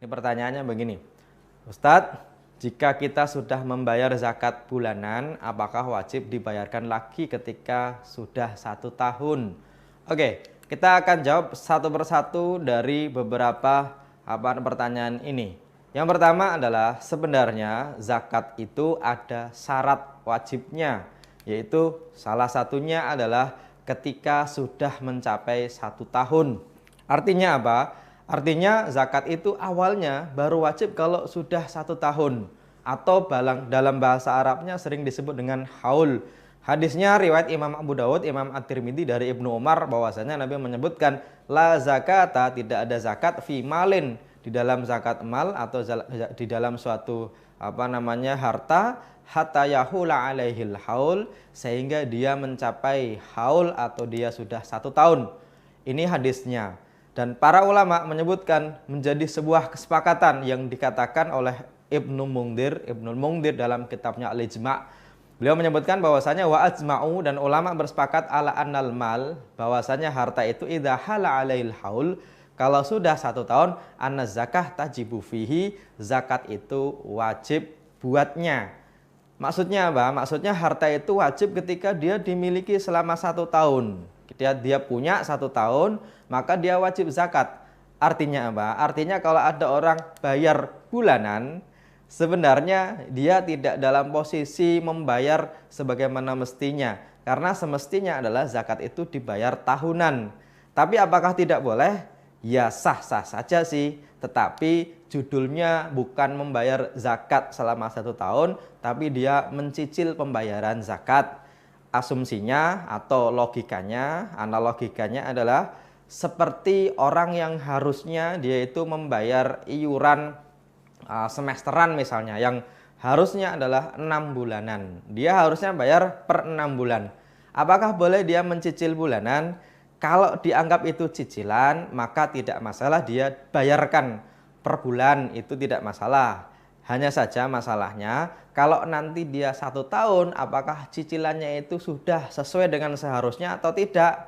Ini pertanyaannya begini, Ustadz, jika kita sudah membayar zakat bulanan, apakah wajib dibayarkan lagi ketika sudah 1 tahun? Oke, kita akan jawab satu persatu dari beberapa pertanyaan ini. Yang pertama adalah sebenarnya zakat itu ada syarat wajibnya, yaitu salah satunya adalah ketika sudah mencapai 1 tahun. Artinya apa? Artinya zakat itu awalnya baru wajib kalau sudah 1 tahun, atau dalam bahasa Arabnya sering disebut dengan haul. Hadisnya riwayat Imam Abu Dawud, Imam At-Tirmidzi dari Ibnu Umar bahwasanya Nabi menyebutkan la zakata, tidak ada zakat fi malin, di dalam zakat mal atau di dalam suatu harta, hatta yahula alaihil haul, sehingga dia mencapai haul atau dia sudah 1 tahun. Ini hadisnya. Dan para ulama menyebutkan menjadi sebuah kesepakatan yang dikatakan oleh Ibnul Mungdir dalam kitabnya Al-Ijma'. Beliau menyebutkan bahwasanya wa ajma'u, dan ulama bersepakat ala annal mal, bahwasanya harta itu idza hala alail haul, kalau sudah 1 tahun, anna zakah tajibu fihi, zakat itu wajib buatnya. Maksudnya apa? Maksudnya harta itu wajib ketika dia dimiliki selama 1 tahun. Dia punya 1 tahun, maka dia wajib zakat. Artinya apa? Artinya kalau ada orang bayar bulanan, sebenarnya dia tidak dalam posisi membayar sebagaimana mestinya. Karena semestinya adalah zakat itu dibayar tahunan. Tapi apakah tidak boleh? Ya sah-sah saja sih. Tetapi judulnya bukan membayar zakat selama 1 tahun, tapi dia mencicil pembayaran zakat. Asumsinya atau logikanya, analogikanya adalah seperti orang yang harusnya dia itu membayar iuran semesteran misalnya, yang harusnya adalah 6 bulanan. Dia harusnya bayar per 6 bulan. Apakah boleh dia mencicil bulanan? Kalau dianggap itu cicilan, maka tidak masalah dia bayarkan per bulan, itu tidak masalah. Hanya saja masalahnya, kalau nanti dia 1 tahun, apakah cicilannya itu sudah sesuai dengan seharusnya atau tidak?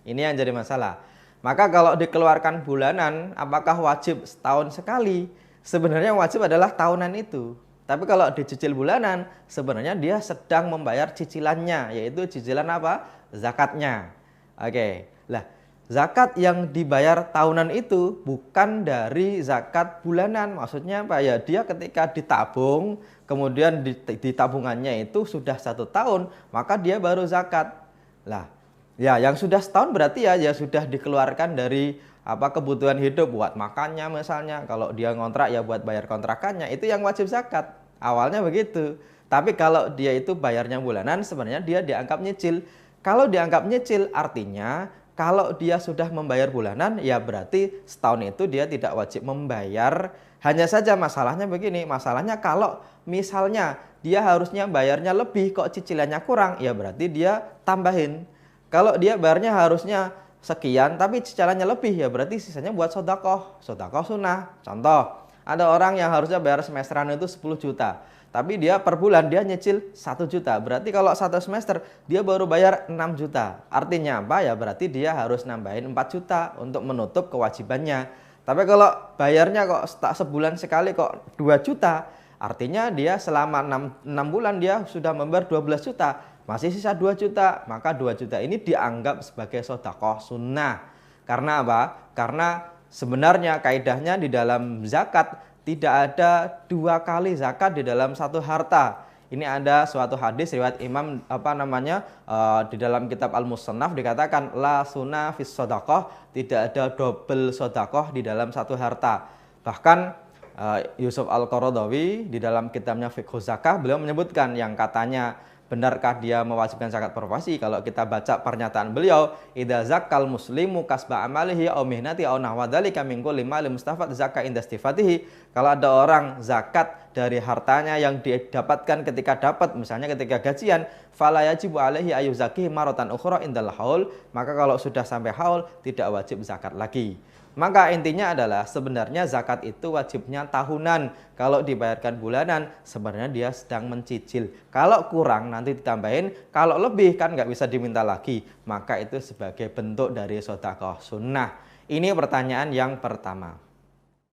Ini yang jadi masalah. Maka kalau dikeluarkan bulanan, apakah wajib setahun sekali? Sebenarnya wajib adalah tahunan itu. Tapi kalau dicicil bulanan, sebenarnya dia sedang membayar cicilannya, yaitu cicilan apa? Zakatnya. Oke, lah zakat yang dibayar tahunan itu bukan dari zakat bulanan. Maksudnya apa ya? Dia ketika ditabung, kemudian di tabungannya itu sudah 1 tahun, maka dia baru zakat. Lah, ya yang sudah setahun berarti ya sudah dikeluarkan dari kebutuhan hidup, buat makannya misalnya. Kalau dia ngontrak ya buat bayar kontrakannya, itu yang wajib zakat. Awalnya begitu. Tapi kalau dia itu bayarnya bulanan, sebenarnya dia dianggap nyicil. Kalau dianggap nyicil artinya kalau dia sudah membayar bulanan, ya berarti setahun itu dia tidak wajib membayar. Hanya saja masalahnya begini, masalahnya kalau misalnya dia harusnya bayarnya lebih, kok cicilannya kurang, ya berarti dia tambahin. Kalau dia bayarnya harusnya sekian, tapi cicilannya lebih, ya berarti sisanya buat sodakoh sunnah. Contoh, ada orang yang harusnya bayar semesteran itu 10 juta. Tapi dia per bulan dia nyicil 1 juta. Berarti kalau 1 semester dia baru bayar 6 juta. Artinya apa? Ya berarti dia harus nambahin 4 juta untuk menutup kewajibannya. Tapi kalau bayarnya kok sebulan sekali kok 2 juta. Artinya dia selama 6 bulan dia sudah membayar 12 juta. Masih sisa 2 juta. Maka 2 juta ini dianggap sebagai sedekah sunnah. Karena apa? Karena sebenarnya kaidahnya di dalam zakat tidak ada 2 kali zakat di dalam satu harta. Ini ada suatu hadis riwayat Imam di dalam kitab Al-Musannaf dikatakan la sunnah fis shadaqah, tidak ada double sedekah di dalam satu harta. Bahkan Yusuf Al-Qaradawi di dalam kitabnya Fiqh Zakah beliau menyebutkan yang katanya benarkah dia mewajibkan zakat profesi? Kalau kita baca pernyataan beliau, idza zakkal muslimu kasba amalihi aw mihnati aw nahwa dzalika min kulli malin mustafad zakka inda istifatihi. Kalau ada orang zakat dari hartanya yang didapatkan ketika dapat, misalnya ketika gajian, fala yajibu alaihi ayu zakih maratan ukhra indal haul, maka kalau sudah sampai haul tidak wajib zakat lagi. Maka intinya adalah sebenarnya zakat itu wajibnya tahunan. Kalau dibayarkan bulanan sebenarnya dia sedang mencicil. Kalau kurang nanti ditambahin, kalau lebih kan nggak bisa diminta lagi. Maka itu sebagai bentuk dari sedekah sunnah. Ini pertanyaan yang pertama.